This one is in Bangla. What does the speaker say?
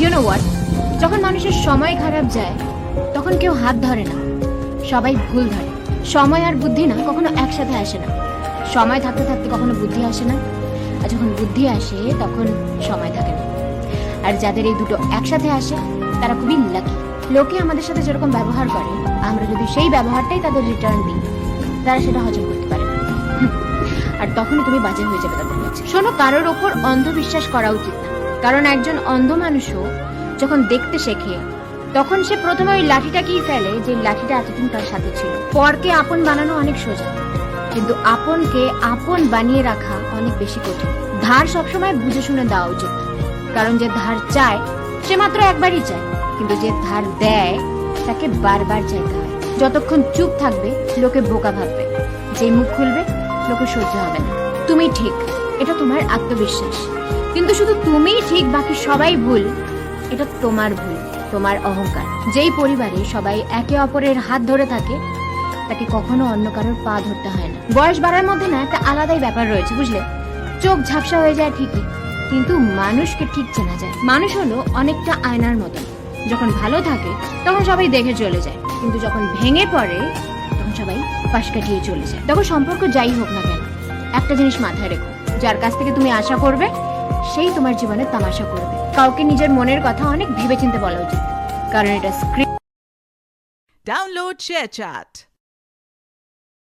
ইউ নো হোয়াট, যখন মানুষের সময় খারাপ যায় তখন কেউ হাত ধরে না, সবাই ভুল ধরে। সময় আর বুদ্ধি না কখনো একসাথে আসে না। সময় থাকতে থাকতে কখনো বুদ্ধি আসে না, আর যখন বুদ্ধি আসে তখন সময় থাকে না। আর যাদের এই দুটো একসাথে আসে তারা খুবই লাকি। লোকে আমাদের সাথে যেরকম ব্যবহার করে, আমরা যদি সেই ব্যবহারটাই তাদের রিটার্ন দিই, তারা সেটা হজম করতে পারে না। আর তখনই তুমি বাজে হয়ে যাবে তাদের কাছে। শোনো, কারোর ওপর অন্ধবিশ্বাস করা উচিত না, কারণ একজন অন্ধ মানুষও যখন দেখতে শেখে তখন সে প্রথমে ওই লাঠিটাকেই ফেলে যে লাঠিটা এতদিন তার সাথে ছিল। পরকে আপন বানানো অনেক সোজা, কিন্তু আপনকে আপন বানিয়ে রাখা অনেক বেশি কঠিন। ধার সবসময় বুঝে শুনে দেওয়া উচিত, কারণ যে ধার চায় সে মাত্র একবারই চায়, কিন্তু যে ধার দেয় তাকে বারবার চাইতে হয়। যতক্ষণ চুপ থাকবে লোকে বোকা ভাববে, যেই মুখ খুলবে লোকে সহ্য হবে না। তুমি ঠিক, এটা তোমার আত্মবিশ্বাস, কিন্তু শুধু তুমিই ঠিক বাকি সবাই ভুল, এটা তোমার ভুল, তোমার অহংকার। যেই পরিবারে সবাই একে অপরের হাত ধরে থাকে তাকে কখনো অন্য কারোর পা ধরতে হয় না। বয়স বাড়ার মধ্যে না একটা আলাদাই ব্যাপার রয়েছে, বুঝলে? চোখ ঝাপসা হয়ে যায় ঠিকই, কিন্তু মানুষকে ঠিক চেনা যায়। মানুষ হলো অনেকটা আয়নার মতো, যখন ভালো থাকে তখন সবাই দেখে চলে যায়, কিন্তু যখন ভেঙে পড়ে তখন সবাই পাশ কাটিয়ে চলে যায়। তখন সম্পর্ক যাই হোক না কেন, একটা জিনিস মাথায় রেখো, যার কাছ থেকে তুমি আশা করবে সেই তোমার জীবনে তামাশা করবে। কাউকে নিজের মনের কথা অনেক ভেবেচিন্তে বলা উচিত, কারণ এটা স্ক্রিপ্ট। Download ShareChat.